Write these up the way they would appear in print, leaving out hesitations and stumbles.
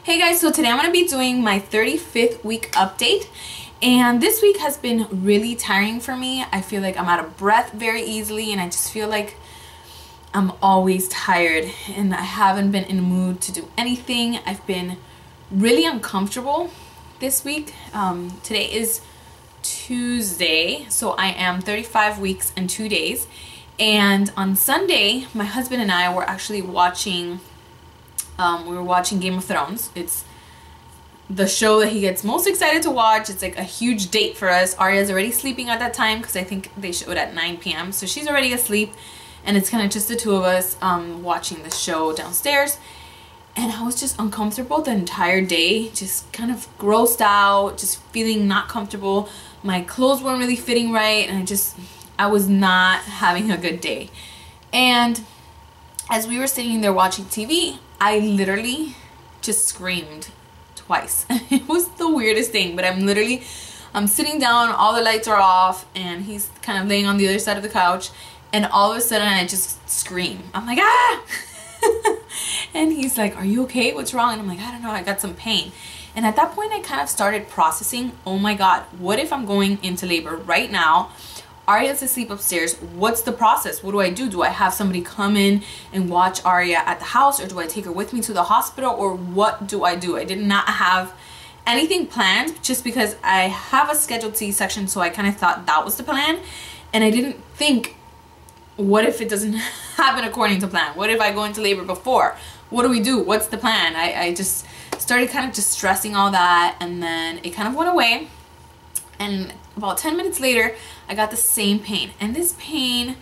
Hey guys, so today I'm going to be doing my 35th week update, and this week has been really tiring for me. I feel like I'm out of breath very easily, and I just feel like I'm always tired and I haven't been in the mood to do anything. I've been really uncomfortable this week. Today is Tuesday, so I am 35 weeks and 2 days, and on Sunday my husband and I were actually watching Game of Thrones. It's the show that he gets most excited to watch. It's like a huge date for us. Arya's already sleeping at that time because I think they showed at 9 p.m. So she's already asleep, and it's kind of just the two of us watching the show downstairs. And I was just uncomfortable the entire day, just kind of grossed out, just feeling not comfortable. My clothes weren't really fitting right, and I was not having a good day. And as we were sitting there watching TV, I literally just screamed twice. It was the weirdest thing, but I'm sitting down, all the lights are off, and he's kind of laying on the other side of the couch, and all of a sudden I just scream. I'm like, ah! And he's like, are you okay? What's wrong? And I'm like, I don't know, I got some pain. And at that point I kind of started processing, oh my God, what if I'm going into labor right now? Arya's asleep upstairs. What's the process? What do I do? Do I have somebody come in and watch Arya at the house, or do I take her with me to the hospital, or what do I do? I did not have anything planned just because I have a scheduled C-section, so I kind of thought that was the plan, and I didn't think, what if it doesn't happen according to plan? What if I go into labor before? What do we do? What's the plan? I just started kind of just stressing all that, and then it kind of went away. And about 10 minutes later, I got the same pain. And this pain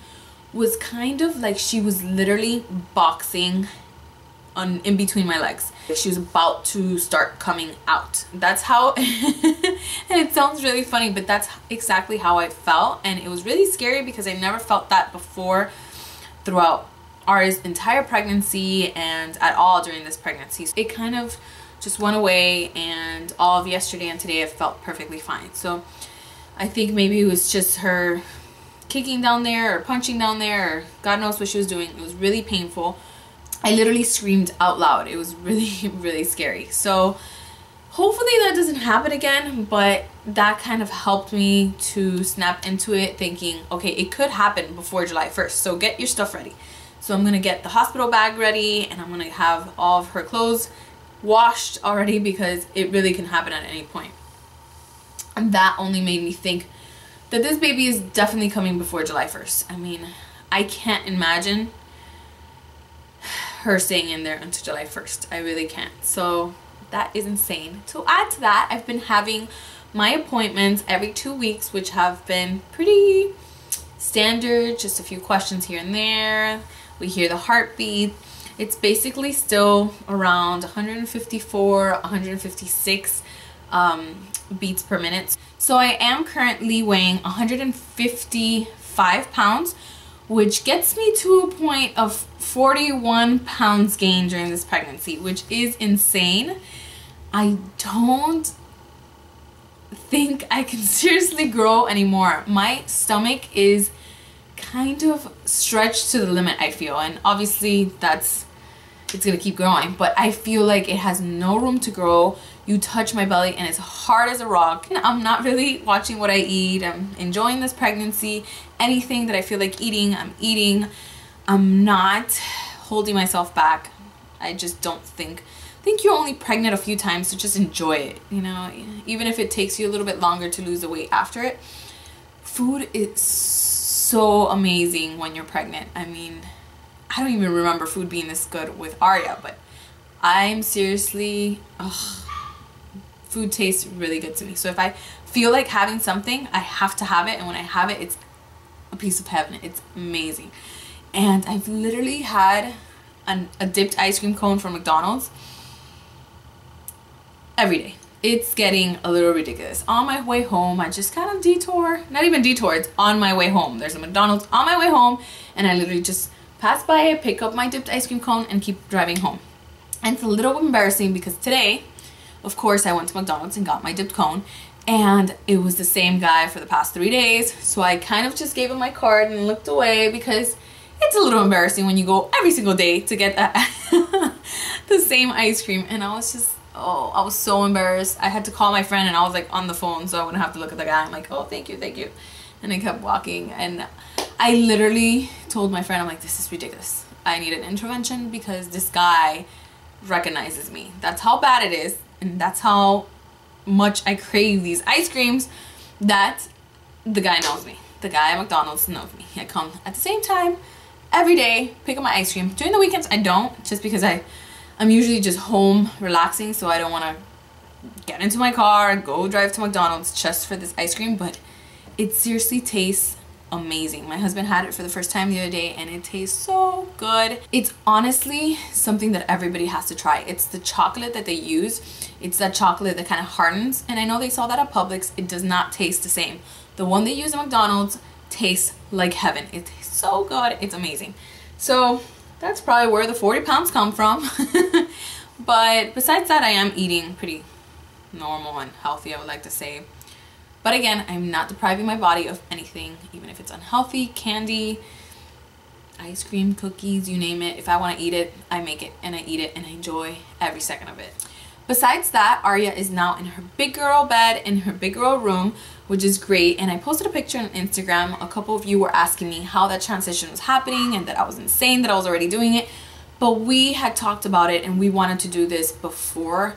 was kind of like she was literally boxing in between my legs. She was about to start coming out. That's how, and it sounds really funny, but that's exactly how I felt. And it was really scary because I never felt that before throughout Arya's entire pregnancy and at all during this pregnancy. It kind of just went away, and all of yesterday and today I felt perfectly fine. So I think maybe it was just her kicking down there or punching down there, or God knows what she was doing. It was really painful. I literally screamed out loud. It was really, really scary. So hopefully that doesn't happen again, but that kind of helped me to snap into it, thinking, okay, it could happen before July 1st. So get your stuff ready. So I'm going to get the hospital bag ready, and I'm going to have all of her clothes washed already, because it really can happen at any point. And that only made me think that this baby is definitely coming before July 1st. I mean, I can't imagine her staying in there until July 1st. I really can't. So that is insane. To add to that, I've been having my appointments every 2 weeks, which have been pretty standard, just a few questions here and there. We hear the heartbeat. It's basically still around 154, 156 beats per minute. So I am currently weighing 155 pounds, which gets me to a point of 41 pounds gained during this pregnancy, which is insane. I don't think I can seriously grow anymore. My stomach is kind of stretched to the limit, I feel, and obviously it's gonna keep growing, but I feel like it has no room to grow. You touch my belly and it's hard as a rock. I'm not really watching what I eat. I'm enjoying this pregnancy. Anything that I feel like eating, I'm eating. I'm not holding myself back. I just don't think you're only pregnant a few times, so just enjoy it, you know, even if it takes you a little bit longer to lose the weight after it. Food is so amazing when you're pregnant. I mean, I don't even remember food being this good with Arya, but I'm seriously, food tastes really good to me. So if I feel like having something, I have to have it, and when I have it, it's a piece of heaven. It's amazing. And I've literally had a dipped ice cream cone from McDonald's every day. It's getting a little ridiculous. On my way home, I just kind of detour, not even detour, it's on my way home. There's a McDonald's on my way home, and I literally just pass by it, pick up my dipped ice cream cone, and keep driving home. And it's a little embarrassing because today, of course, I went to McDonald's and got my dipped cone, and it was the same guy for the past 3 days. So I kind of just gave him my card and looked away, because it's a little embarrassing when you go every single day to get that the same ice cream. And I was just Oh, I was so embarrassed. I had to call my friend and I was like on the phone so I wouldn't have to look at the guy. I'm like, oh, thank you, thank you. And I kept walking and I literally told my friend, I'm like, this is ridiculous. I need an intervention because this guy recognizes me. That's how bad it is, and that's how much I crave these ice creams, that the guy knows me. The guy at McDonald's knows me. I come at the same time every day, pick up my ice cream. During the weekends I don't, just because I'm usually just home relaxing, so I don't want to get into my car, go drive to McDonald's just for this ice cream. But it seriously tastes amazing. My husband had it for the first time the other day and it tastes so good. It's honestly something that everybody has to try. It's the chocolate that they use. It's that chocolate that kind of hardens, and I know they sell that at Publix. It does not taste the same. The one they use at McDonald's tastes like heaven. It tastes so good. It's amazing. So that's probably where the 40 pounds come from. But besides that, I am eating pretty normal and healthy, I would like to say. But again, I'm not depriving my body of anything, even if it's unhealthy. Candy, ice cream, cookies, you name it. If I want to eat it, I make it and I eat it and I enjoy every second of it. Besides that, Aria is now in her big girl bed, in her big girl room, which is great. And I posted a picture on Instagram. A couple of you were asking me how that transition was happening and that I was insane that I was already doing it. But we had talked about it and we wanted to do this before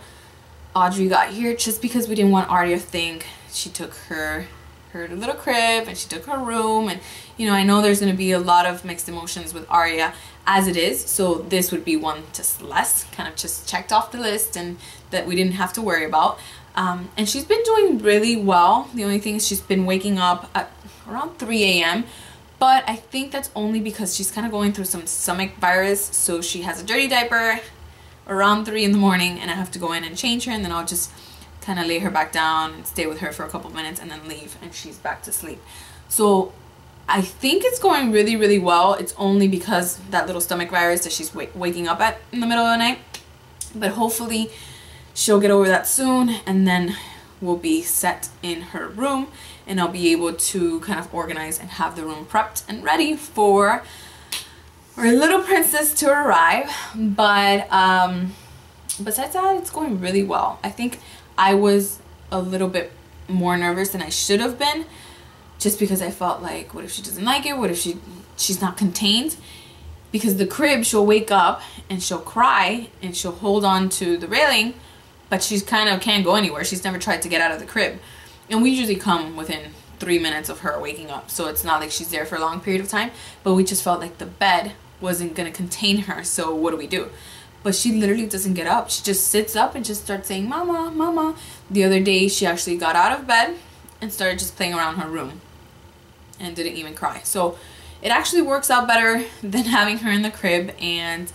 Audrey got here, just because we didn't want Aria to think she took her little crib and she took her room. And you know, I know there's going to be a lot of mixed emotions with Aria as it is, so this would be one just less, kind of just checked off the list and that we didn't have to worry about. And she's been doing really well. The only thing is she's been waking up at around 3 a.m. but I think that's only because she's kind of going through some stomach virus, so she has a dirty diaper around 3 in the morning and I have to go in and change her, and then I'll just kind of lay her back down and stay with her for a couple minutes and then leave and she's back to sleep. So I think it's going really, really well. It's only because that little stomach virus that she's waking up at in the middle of the night. But hopefully she'll get over that soon and then we'll be set in her room and I'll be able to kind of organize and have the room prepped and ready for our little princess to arrive. But besides that, it's going really well. I think I was a little bit more nervous than I should have been, just because I felt like, what if she doesn't like it? What if she's not contained? Because the crib, she'll wake up and she'll cry and she'll hold on to the railing, but she's kind of can't go anywhere. She's never tried to get out of the crib. And we usually come within 3 minutes of her waking up, so it's not like she's there for a long period of time. But we just felt like the bed wasn't going to contain her, so what do? But she literally doesn't get up. She just sits up and just starts saying, Mama, Mama. The other day, she actually got out of bed and started just playing around her room and didn't even cry. So it actually works out better than having her in the crib, and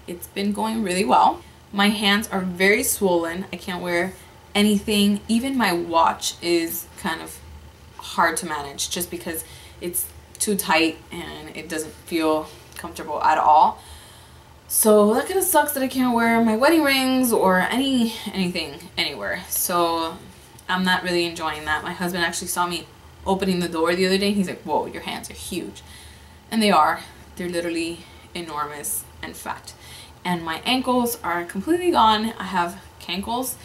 it's been going really well. My hands are very swollen. I can't wear anything. Even my watch is kind of hard to manage just because it's too tight and it doesn't feel comfortable at all. So that kind of sucks that I can't wear my wedding rings or anything anywhere. So I'm not really enjoying that. My husband actually saw me opening the door the other day and he's like, whoa, your hands are huge. And they are. They're literally enormous and fat. And my ankles are completely gone. I have cankles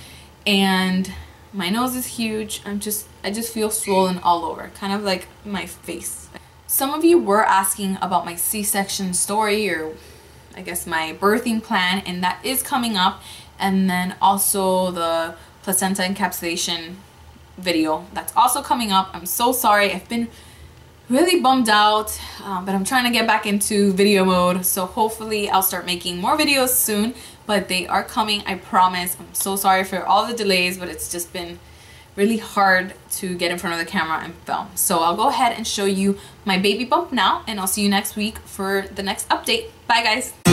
and my nose is huge. I just feel swollen all over, kind of like my face. Some of you were asking about my C-section story, or I guess my birthing plan, and that is coming up. And then also the placenta encapsulation video, that's also coming up. I'm so sorry, I've been really bummed out, but I'm trying to get back into video mode, so hopefully I'll start making more videos soon. But they are coming, I promise. I'm so sorry for all the delays, but it's just been really hard to get in front of the camera and film. So I'll go ahead and show you my baby bump now, and I'll see you next week for the next update. Bye guys.